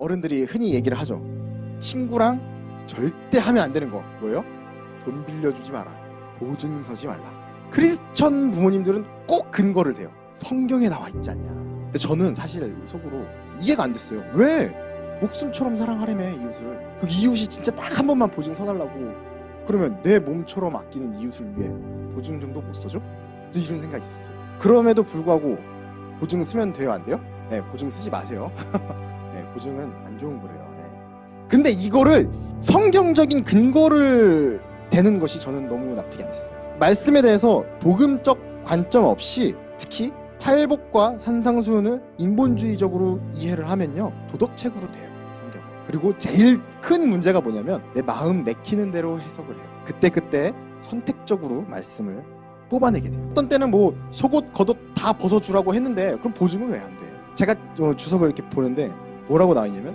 어른들이 흔히 얘기를 하죠. 친구랑 절대 하면 안 되는 거 뭐예요? 돈 빌려주지 마라, 보증 서지 말라. 크리스천 부모님들은 꼭 근거를 대요. 성경에 나와 있지 않냐. 근데 저는 사실 속으로 이해가 안 됐어요. 왜 목숨처럼 사랑하려며 이웃을, 그 이웃이 진짜 딱 한 번만 보증 서달라고 그러면 내 몸처럼 아끼는 이웃을 위해 보증 정도 못 써줘? 이런 생각이 있었어요. 그럼에도 불구하고 보증 쓰면 돼요, 안 돼요? 네, 보증 쓰지 마세요. 네, 보증은 안 좋은 거래요. 네. 근데 이거를 성경적인 근거를 대는 것이 저는 너무 납득이 안 됐어요. 말씀에 대해서 복음적 관점 없이 특히 팔복과 산상수훈을 인본주의적으로 이해를 하면요, 도덕책으로 돼요, 성경은. 그리고 제일 큰 문제가 뭐냐면 내 마음 내키는 대로 해석을 해요. 그때 선택적으로 말씀을 뽑아내게 돼요. 어떤 때는 뭐 속옷 겉옷 다 벗어주라고 했는데 그럼 보증은 왜 안 돼? 제가 주석을 이렇게 보는데 뭐라고 나와 있냐면,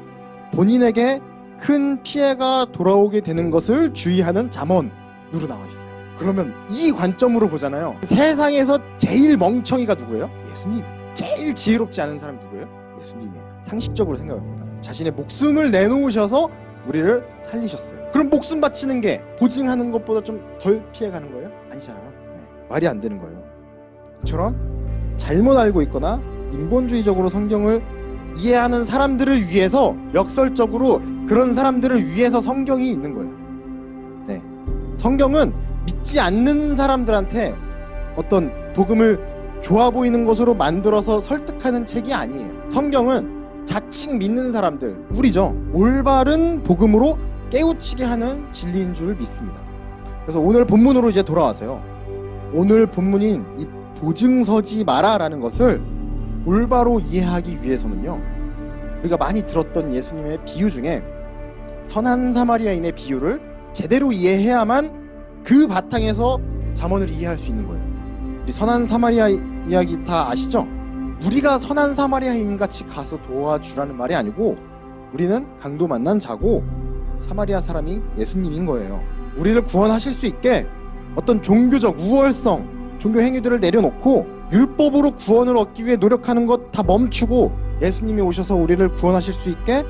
본인에게 큰 피해가 돌아오게 되는 것을 주의하는 잠언으로 나와 있어요. 그러면 이 관점으로 보잖아요. 세상에서 제일 멍청이가 누구예요? 예수님. 제일 지혜롭지 않은 사람이 누구예요? 예수님이에요. 상식적으로 생각을 해봐요. 자신의 목숨을 내놓으셔서 우리를 살리셨어요. 그럼 목숨 바치는 게 보증하는 것보다 좀 덜 피해가는 거예요? 아니잖아요. 네. 말이 안 되는 거예요. 이처럼 잘못 알고 있거나 인본주의적으로 성경을 이해하는 사람들을 위해서, 역설적으로 그런 사람들을 위해서 성경이 있는 거예요. 네. 성경은 믿지 않는 사람들한테 어떤 복음을 좋아 보이는 것으로 만들어서 설득하는 책이 아니에요. 성경은 자칭 믿는 사람들, 우리죠, 올바른 복음으로 깨우치게 하는 진리인 줄 믿습니다. 그래서 오늘 본문으로 이제 돌아와서요, 오늘 본문인 이 보증 서지 마라라는 것을 올바로 이해하기 위해서는요, 우리가 많이 들었던 예수님의 비유 중에 선한 사마리아인의 비유를 제대로 이해해야만 그 바탕에서 잠언을 이해할 수 있는 거예요. 우리 선한 사마리아 이야기 다 아시죠? 우리가 선한 사마리아인 같이 가서 도와주라는 말이 아니고, 우리는 강도 만난 자고 사마리아 사람이 예수님인 거예요. 우리를 구원하실 수 있게 어떤 종교적 우월성, 종교 행위들을 내려놓고 율법으로 구원을 얻기 위해 노력하는 것 다 멈추고 예수님이 오셔서 우리를 구원하실 수 있게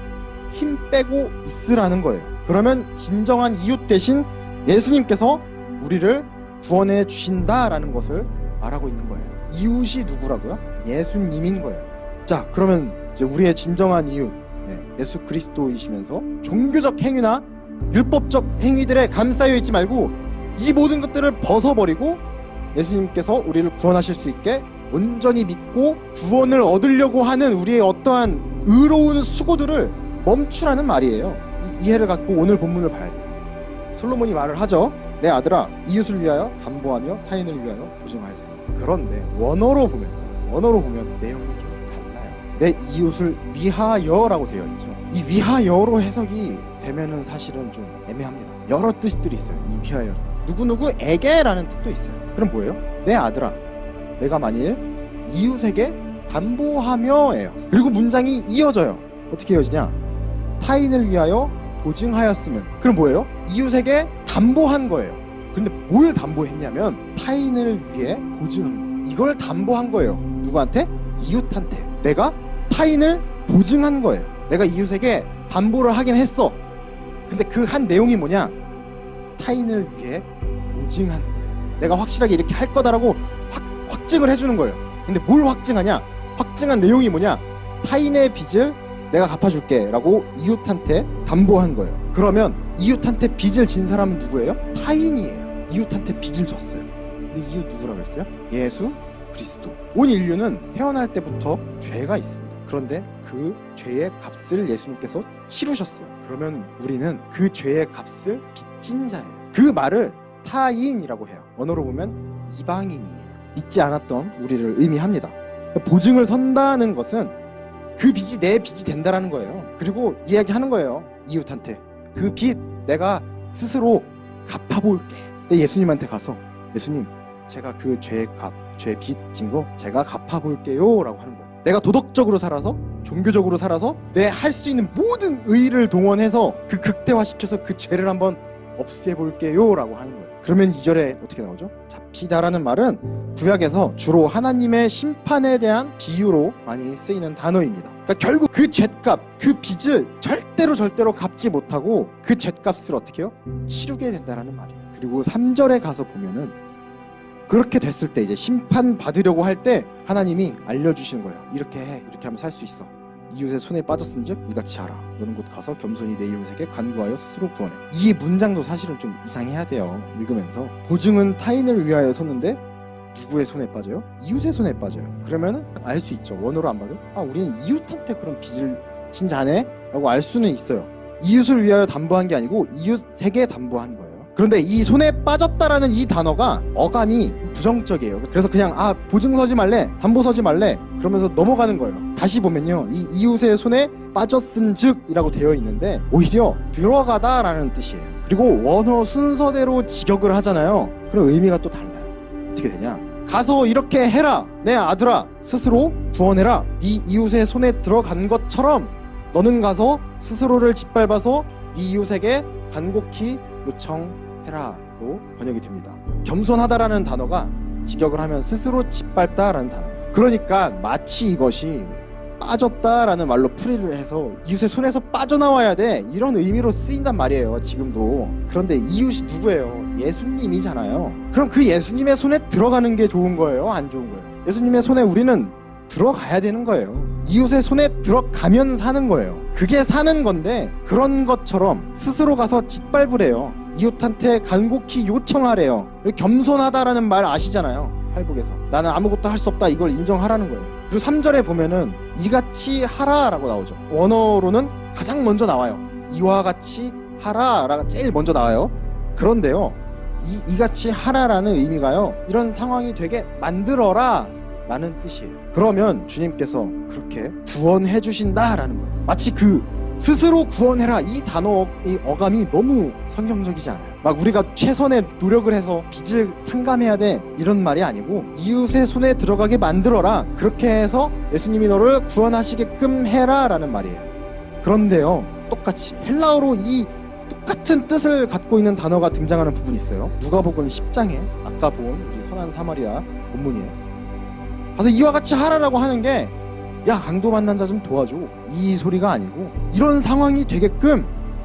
힘 빼고 있으라는 거예요. 그러면 진정한 이웃 대신 예수님께서 우리를 구원해 주신다라는 것을 말하고 있는 거예요. 이웃이 누구라고요? 예수님인 거예요. 자, 그러면 이제 우리의 진정한 이웃, 예수 그리스도이시면서 종교적 행위나 율법적 행위들에 감싸여 있지 말고 이 모든 것들을 벗어버리고 예수님께서 우리를 구원하실 수 있게 온전히 믿고 구원을 얻으려고 하는 우리의 어떠한 의로운 수고들을 멈추라는 말이에요. 이 이해를 갖고 오늘 본문을 봐야 돼요. 솔로몬이 말을 하죠. 내 아들아, 이웃을 위하여 담보하며 타인을 위하여 보증하였습니다. 그런데 원어로 보면 내용이 좀 달라요. 내 이웃을 위하여라고 되어 있죠. 이 위하여로 해석이 되면은 사실은 좀 애매합니다. 여러 뜻들이 있어요. 이 위하여, 누구누구에게라는 뜻도 있어요. 그럼 뭐예요? 내 아들아, 내가 만일 이웃에게 담보하며예요. 그리고 문장이 이어져요. 어떻게 이어지냐? 타인을 위하여 보증하였으면. 그럼 뭐예요? 이웃에게 담보한 거예요. 근데 뭘 담보했냐면 타인을 위해 보증한 거. 이걸 담보한 거예요. 누구한테? 이웃한테. 내가 타인을 보증한 거예요. 내가 이웃에게 담보를 하긴 했어. 근데 그 한 내용이 뭐냐? 타인을 위해 보증한 거예요. 내가 확실하게 이렇게 할 거다라고 확증을 해주는 거예요. 근데 뭘 확증하냐? 확증한 내용이 뭐냐? 타인의 빚을 내가 갚아줄게 라고 이웃한테 담보한 거예요. 그러면 이웃한테 빚을 진 사람은 누구예요? 타인이에요. 이웃한테 빚을 졌어요. 근데 이웃 누구라고 했어요? 예수 그리스도. 온 인류는 태어날 때부터 죄가 있습니다. 그런데 그 죄의 값을 예수님께서 치르셨어요. 그러면 우리는 그 죄의 값을 빚진 자예요. 그 말을 타인이라고 해요. 언어로 보면 이방인이에요. 믿지 않았던 우리를 의미합니다. 보증을 선다는 것은 그 빚이 내 빚이 된다라는 거예요. 그리고 이야기하는 거예요. 이웃한테 그 빚 내가 스스로 갚아볼게. 예수님한테 가서 예수님, 제가 그 죄 빚 진 거 제가 갚아볼게요 라고 하는 거예요. 내가 도덕적으로 살아서, 종교적으로 살아서 내 할 수 있는 모든 의의를 동원해서 그 극대화시켜서 그 죄를 한번 없애볼게요 라고 하는 거예요. 그러면 2절에 어떻게 나오죠? 갚이다라는 말은 구약에서 주로 하나님의 심판에 대한 비유로 많이 쓰이는 단어입니다. 그러니까 결국 그 죗값, 그 빚을 절대로 갚지 못하고 그 죗값을 어떻게 해요? 치르게 된다라는 말이에요. 그리고 3절에 가서 보면은 그렇게 됐을 때 이제 심판 받으려고 할 때 하나님이 알려주시는 거예요. 이렇게 해, 이렇게 하면 살 수 있어. 이웃의 손에 빠졌은즉 이같이 하라. 너는 곧 가서 겸손히 내 이웃에게 간구하여 스스로 구원해. 이 문장도 사실은 좀 이상해야 돼요. 읽으면서 보증은 타인을 위하여 섰는데 누구의 손에 빠져요? 이웃의 손에 빠져요. 그러면은 알 수 있죠. 원어로 안 봐도 우리는 이웃한테 그런 빚을 진 자네? 라고 알 수는 있어요. 이웃을 위하여 담보한 게 아니고 이웃에게 담보한 거예요. 그런데 이 손에 빠졌다라는 이 단어가 어감이 부정적이에요. 그래서 그냥 보증 서지 말래, 담보 서지 말래 그러면서 넘어가는 거예요. 다시 보면요, 이 이웃의 손에 빠졌은즉 이라고 되어 있는데 오히려 들어가다라는 뜻이에요. 그리고 원어 순서대로 직역을 하잖아요. 그럼 의미가 또 달라요. 어떻게 되냐, 가서 이렇게 해라, 내 아들아 스스로 구원해라. 네 이웃의 손에 들어간 것처럼 너는 가서 스스로를 짓밟아서 네 이웃에게 간곡히 요청해라로 번역이 됩니다. 겸손하다라는 단어가 직역을 하면 스스로 짓밟다라는 단어. 그러니까 마치 이것이 빠졌다라는 말로 풀이를 해서 이웃의 손에서 빠져나와야 돼, 이런 의미로 쓰인단 말이에요. 지금도. 그런데 이웃이 누구예요? 예수님이잖아요. 그럼 그 예수님의 손에 들어가는 게 좋은 거예요? 안 좋은 거예요? 예수님의 손에 우리는 들어가야 되는 거예요. 이웃의 손에 들어가면 사는 거예요. 그게 사는 건데 그런 것처럼 스스로 가서 짓밟으래요. 이웃한테 간곡히 요청하래요. 겸손하다라는 말 아시잖아요. 팔복에서 나는 아무것도 할 수 없다, 이걸 인정하라는 거예요. 그리고 3절에 보면은 이같이 하라라고 나오죠. 원어로는 가장 먼저 나와요. 이와 같이 하라라가 제일 먼저 나와요. 그런데요, 이같이 하라라는 의미가요, 이런 상황이 되게 만들어라 라는 뜻이에요. 그러면 주님께서 그렇게 구원해 주신다라는 거예요. 마치 그 스스로 구원해라, 이 단어, 이 어감이 너무 성경적이지 않아요. 막 우리가 최선의 노력을 해서 빚을 탕감해야 돼, 이런 말이 아니고 이웃의 손에 들어가게 만들어라, 그렇게 해서 예수님이 너를 구원하시게끔 해라 라는 말이에요. 그런데요, 똑같이 헬라어로 이 똑같은 뜻을 갖고 있는 단어가 등장하는 부분이 있어요. 누가복음 10장에 아까 본 우리 선한 사마리아 본문이에요. 가서 이와 같이 하라라고 하는 게, 야 강도 만난 자 좀 도와줘, 이 소리가 아니고 이런 상황이 되게끔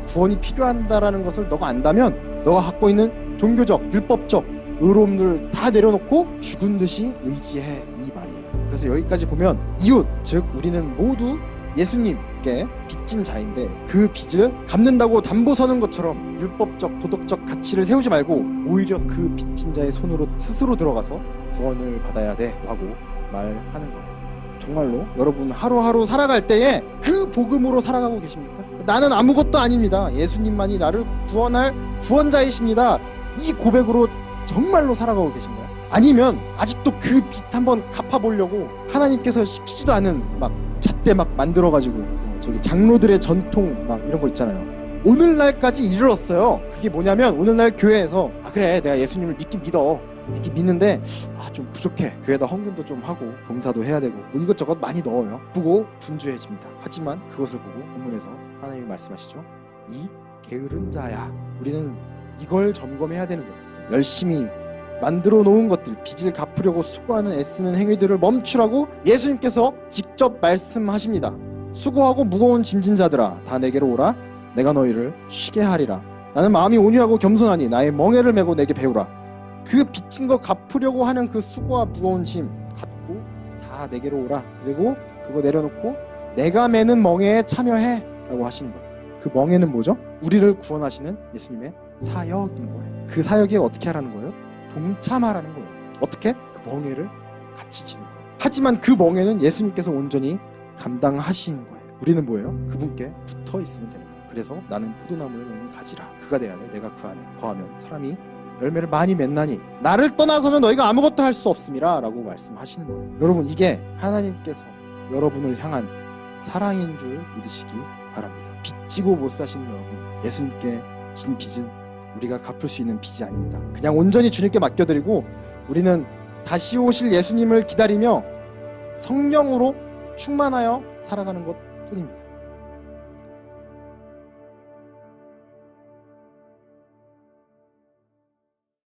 구원이 필요한다라는 것을 너가 안다면 너가 갖고 있는 종교적, 율법적 의로움들 다 내려놓고 죽은 듯이 의지해, 이 말이에요. 그래서 여기까지 보면 이웃, 즉 우리는 모두 예수님께 빚진 자인데 그 빚을 갚는다고 담보 서는 것처럼 율법적, 도덕적 가치를 세우지 말고 오히려 그 빚진 자의 손으로 스스로 들어가서 구원을 받아야 돼 라고 말하는 거예요. 정말로 여러분 하루하루 살아갈 때에 그 복음으로 살아가고 계십니까? 나는 아무것도 아닙니다, 예수님만이 나를 구원할 구원자이십니다, 이 고백으로 정말로 살아가고 계신가요? 아니면 아직도 그 빚 한번 갚아보려고 하나님께서 시키지도 않은 막 잣대 막 만들어가지고 저기 장로들의 전통 막 이런 거 있잖아요. 오늘날까지 이르렀어요. 그게 뭐냐면 오늘날 교회에서 그래 내가 예수님을 믿긴 믿는데 좀 부족해, 교회에다 헌금도 좀 하고 봉사도 해야 되고 뭐 이것저것 많이 넣어요. 보고 분주해집니다. 하지만 그것을 보고 본문에서 하나님이 말씀하시죠. 이 게으른 자야, 우리는 이걸 점검해야 되는 거예요. 열심히 만들어 놓은 것들, 빚을 갚으려고 수고하는 애쓰는 행위들을 멈추라고 예수님께서 직접 말씀하십니다. 수고하고 무거운 짐진 자들아 다 내게로 오라, 내가 너희를 쉬게 하리라. 나는 마음이 온유하고 겸손하니 나의 멍에를 메고 내게 배우라. 그 빚진 거 갚으려고 하는 그 수고와 무거운 짐 갖고 다 내게로 오라. 그리고 그거 내려놓고 내가 매는 멍에에 참여해 라고 하시는 거예요. 그 멍에는 뭐죠? 우리를 구원하시는 예수님의 사역인 거예요. 그 사역에 어떻게 하라는 거예요? 동참하라는 거예요. 어떻게? 그 멍에를 같이 지는 거예요. 하지만 그 멍에는 예수님께서 온전히 감당하시는 거예요. 우리는 뭐예요? 그분께 붙어 있으면 되는 거예요. 그래서 나는 포도나무를 너는 가지라. 그가 돼야 돼. 내가 그 안에 거하면 사람이 열매를 많이 맺나니 나를 떠나서는 너희가 아무것도 할 수 없음이라 라고 말씀하시는 거예요. 여러분, 이게 하나님께서 여러분을 향한 사랑인 줄 믿으시기 바랍니다. 빚지고 못 사시는 여러분, 예수님께 진 빚은 우리가 갚을 수 있는 빚이 아닙니다. 그냥 온전히 주님께 맡겨드리고 우리는 다시 오실 예수님을 기다리며 성령으로 충만하여 살아가는 것 뿐입니다.